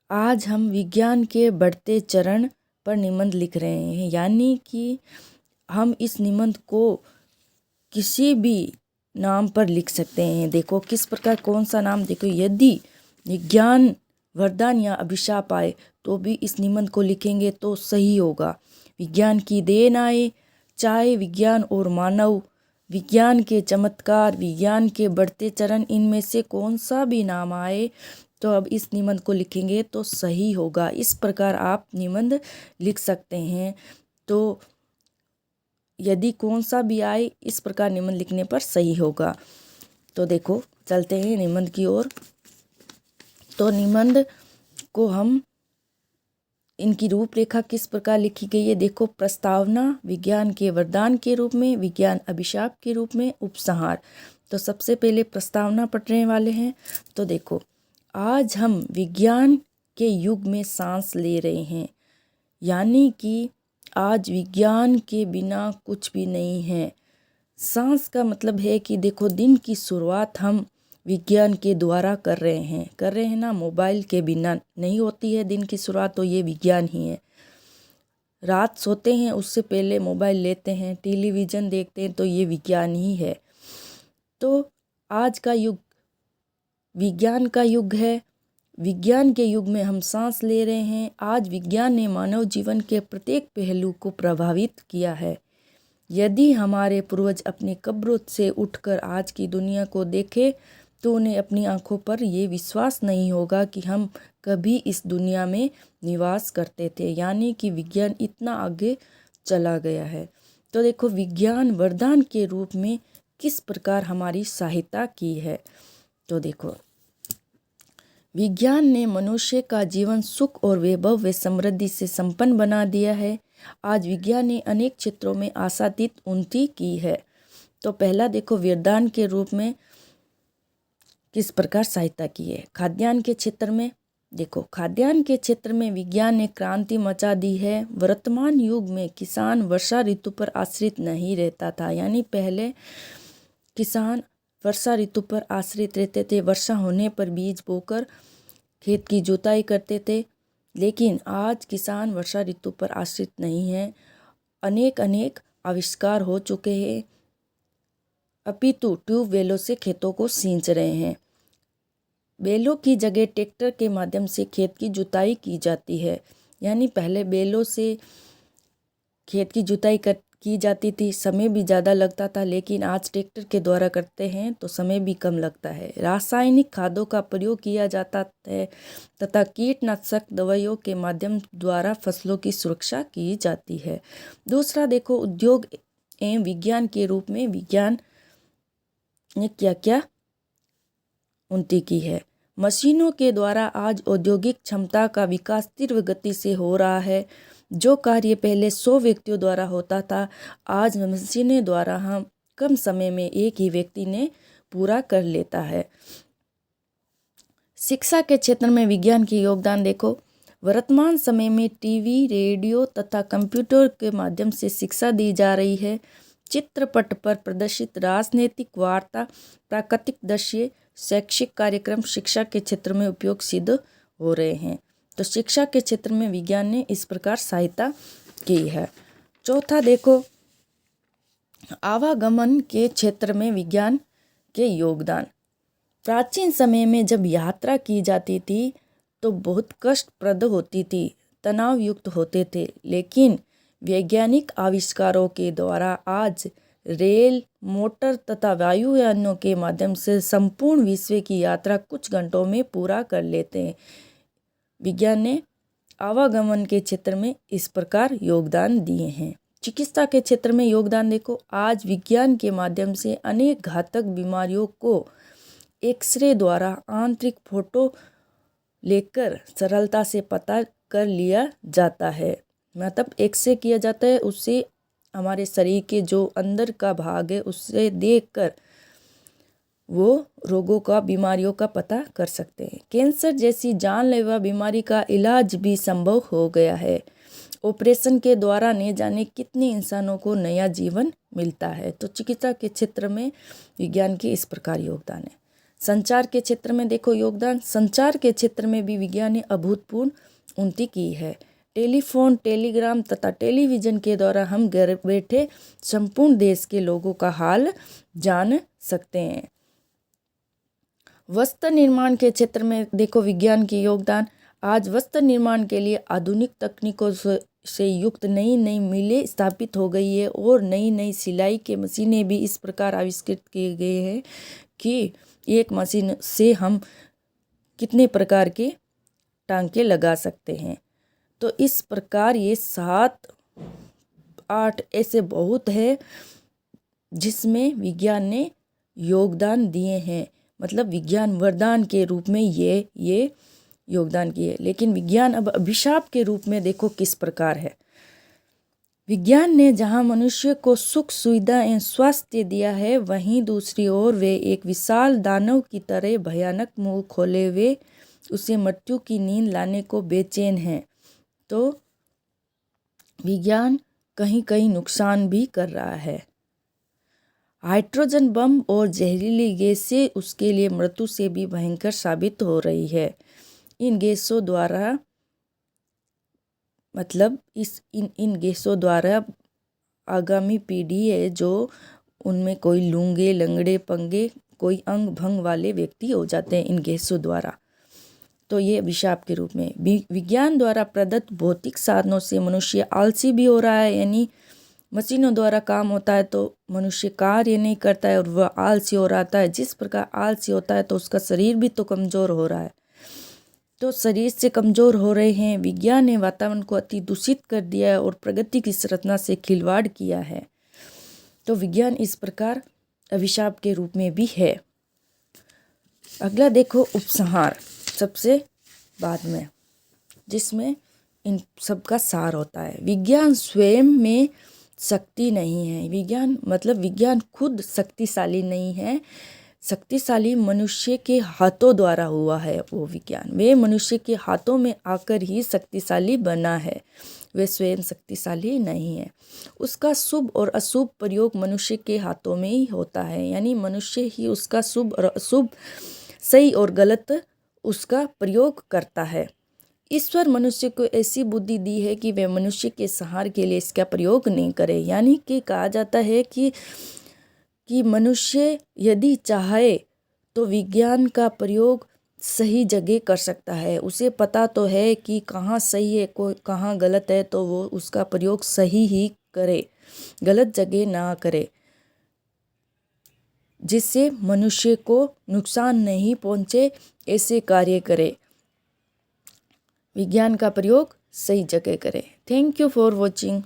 आज हम विज्ञान के बढ़ते चरण पर निबंध लिख रहे हैं, यानी कि हम इस निबंध को किसी भी नाम पर लिख सकते हैं। देखो किस प्रकार, कौन सा नाम। देखो, यदि विज्ञान वरदान या अभिशाप आए तो भी इस निबंध को लिखेंगे तो सही होगा। विज्ञान की देन आए, चाहे विज्ञान और मानव, विज्ञान के चमत्कार, विज्ञान के बढ़ते चरण, इनमें से कौन सा भी नाम आए तो अब इस निबंध को लिखेंगे तो सही होगा। इस प्रकार आप निबंध लिख सकते हैं। तो यदि कौन सा भी आए, इस प्रकार निबंध लिखने पर सही होगा। तो देखो चलते हैं निबंध की ओर। तो निबंध को हम, इनकी रूपरेखा किस प्रकार लिखी गई है। देखो, प्रस्तावना विज्ञान के वरदान के रूप में, विज्ञान अभिशाप के रूप में, उपसंहार। तो सबसे पहले प्रस्तावना पढ़ने वाले हैं। तो देखो, आज हम विज्ञान के युग में सांस ले रहे हैं, यानी कि आज विज्ञान के बिना कुछ भी नहीं है। सांस का मतलब है कि देखो, दिन की शुरुआत हम विज्ञान के द्वारा कर रहे हैं ना। मोबाइल के बिना नहीं होती है दिन की शुरुआत, तो ये विज्ञान ही है। रात सोते हैं उससे पहले मोबाइल लेते हैं, टेलीविज़न देखते हैं, तो ये विज्ञान ही है। तो आज का युग विज्ञान का युग है। विज्ञान के युग में हम सांस ले रहे हैं। आज विज्ञान ने मानव जीवन के प्रत्येक पहलू को प्रभावित किया है। यदि हमारे पूर्वज अपनी कब्रों से उठकर आज की दुनिया को देखें तो उन्हें अपनी आंखों पर ये विश्वास नहीं होगा कि हम कभी इस दुनिया में निवास करते थे, यानी कि विज्ञान इतना आगे चला गया है। तो देखो, विज्ञान वरदान के रूप में किस प्रकार हमारी सहायता की है। तो देखो, विज्ञान ने मनुष्य का जीवन सुख और वैभव व समृद्धि से संपन्न बना दिया है। आज विज्ञान ने अनेक क्षेत्रों में आशातीत उन्नति की है। तो पहला देखो, वरदान के रूप में किस प्रकार सहायता की है। खाद्यान्न के क्षेत्र में, देखो, खाद्यान्न के क्षेत्र में विज्ञान ने क्रांति मचा दी है। वर्तमान युग में किसान वर्षा ऋतु पर आश्रित नहीं रहता था, यानी पहले किसान वर्षा ऋतु पर आश्रित रहते थे। वर्षा होने पर बीज बोकर खेत की जुताई करते थे, लेकिन आज किसान वर्षा ऋतु पर आश्रित नहीं है। अनेक आविष्कार हो चुके हैं, अपितु ट्यूबवेलों से खेतों को सींच रहे हैं। बैलों की जगह ट्रैक्टर के माध्यम से खेत की जुताई की जाती है, यानी पहले बैलों से खेत की जुताई की जाती थी, समय भी ज़्यादा लगता था, लेकिन आज ट्रैक्टर के द्वारा करते हैं तो समय भी कम लगता है। रासायनिक खादों का प्रयोग किया जाता है तथा कीटनाशक दवाइयों के माध्यम द्वारा फसलों की सुरक्षा की जाती है। दूसरा देखो, उद्योग एवं विज्ञान के रूप में विज्ञान ने क्या क्या उन्नति की है। मशीनों के द्वारा आज औद्योगिक क्षमता का विकास तीव्र गति से हो रहा है। जो कार्य पहले 100 व्यक्तियों द्वारा होता था, आज मशीनों द्वारा हम कम समय में एक ही व्यक्ति ने पूरा कर लेता है। शिक्षा के क्षेत्र में विज्ञान की योगदान देखो, वर्तमान समय में टीवी, रेडियो तथा कंप्यूटर के माध्यम से शिक्षा दी जा रही है। चित्रपट पर प्रदर्शित राजनीतिक वार्ता, प्राकृतिक दृश्य, शैक्षिक कार्यक्रम शिक्षा के क्षेत्र में उपयोग सिद्ध हो रहे हैं। तो शिक्षा के क्षेत्र में विज्ञान ने इस प्रकार सहायता की है। चौथा देखो, आवागमन के क्षेत्र में विज्ञान के योगदान। प्राचीन समय में जब यात्रा की जाती थी तो बहुत कष्टप्रद होती थी, तनाव युक्त होते थे, लेकिन वैज्ञानिक आविष्कारों के द्वारा आज रेल, मोटर तथा वायुयानों के माध्यम से संपूर्ण विश्व की यात्रा कुछ घंटों में पूरा कर लेते हैं। विज्ञान ने आवागमन के क्षेत्र में इस प्रकार योगदान दिए हैं। चिकित्सा के क्षेत्र में योगदान देखो, आज विज्ञान के माध्यम से अनेक घातक बीमारियों को एक्सरे द्वारा आंतरिक फोटो लेकर सरलता से पता कर लिया जाता है। मतलब एक्सरे किया जाता है, उससे हमारे शरीर के जो अंदर का भाग है उससे देखकर वो रोगों का, बीमारियों का पता कर सकते हैं। कैंसर जैसी जानलेवा बीमारी का इलाज भी संभव हो गया है। ऑपरेशन के द्वारा न जाने कितने इंसानों को नया जीवन मिलता है। तो चिकित्सा के क्षेत्र में विज्ञान की इस प्रकार योगदान है। संचार के क्षेत्र में देखो योगदान, संचार के क्षेत्र में भी विज्ञान ने अभूतपूर्व उन्नति की है। टेलीफोन, टेलीग्राम तथा टेलीविज़न के द्वारा हम घर बैठे संपूर्ण देश के लोगों का हाल जान सकते हैं। वस्त्र निर्माण के क्षेत्र में देखो विज्ञान की योगदान। आज वस्त्र निर्माण के लिए आधुनिक तकनीकों से युक्त नई नई मिलें स्थापित हो गई है और नई नई सिलाई के मशीनें भी इस प्रकार आविष्कृत किए गए हैं कि एक मशीन से हम कितने प्रकार के टांके लगा सकते हैं। तो इस प्रकार ये 7-8 ऐसे बहुत है जिसमें विज्ञान ने योगदान दिए हैं, मतलब विज्ञान वरदान के रूप में ये योगदान किए। लेकिन विज्ञान अब अभिशाप के रूप में देखो किस प्रकार है। विज्ञान ने जहां मनुष्य को सुख, सुविधा एवं स्वास्थ्य दिया है, वहीं दूसरी ओर वे एक विशाल दानव की तरह भयानक मुंह खोले हुए उसे मृत्यु की नींद लाने को बेचैन हैं। तो विज्ञान कहीं कहीं नुकसान भी कर रहा है। हाइड्रोजन बम और जहरीली गैसें उसके लिए मृत्यु से भी भयंकर साबित हो रही है। इन गैसों द्वारा मतलब इन गैसों द्वारा आगामी पीढ़ी है जो उनमें कोई लूंगे, लंगड़े, पंगे, कोई अंग भंग वाले व्यक्ति हो जाते हैं इन गैसों द्वारा। तो ये अभिशाप के रूप में विज्ञान द्वारा प्रदत्त भौतिक साधनों से मनुष्य आलसी भी हो रहा है, यानी मशीनों द्वारा काम होता है तो मनुष्य कार्य नहीं करता है और वह आलसी हो रहा है। जिस प्रकार आलसी होता है तो उसका शरीर भी तो कमज़ोर हो रहा है। तो शरीर से कमज़ोर हो रहे हैं। विज्ञान ने वातावरण को अति दूषित कर दिया है और प्रगति की संरचना से खिलवाड़ किया है। तो विज्ञान इस प्रकार अभिशाप के रूप में भी है। अगला देखो उपसंहार, सबसे बाद में, जिसमें इन सब का सार होता है। विज्ञान स्वयं में शक्ति नहीं है। विज्ञान खुद शक्तिशाली नहीं है। शक्तिशाली मनुष्य के हाथों द्वारा हुआ है वो विज्ञान। वे मनुष्य के हाथों में आकर ही शक्तिशाली बना है, वे स्वयं शक्तिशाली नहीं है। उसका शुभ और अशुभ प्रयोग मनुष्य के हाथों में ही होता है, यानी मनुष्य ही उसका शुभ और अशुभ, सही और गलत उसका प्रयोग करता है। ईश्वर मनुष्य को ऐसी बुद्धि दी है कि वे मनुष्य के संहार के लिए इसका प्रयोग नहीं करे। यानी कि कहा जाता है कि मनुष्य यदि चाहे तो विज्ञान का प्रयोग सही जगह कर सकता है। उसे पता तो है कि कहाँ सही है, कहाँ गलत है, तो वो उसका प्रयोग सही ही करे, गलत जगह ना करे, जिससे मनुष्य को नुकसान नहीं पहुँचे, ऐसे कार्य करे। विज्ञान का प्रयोग सही जगह करें। Thank you for watching.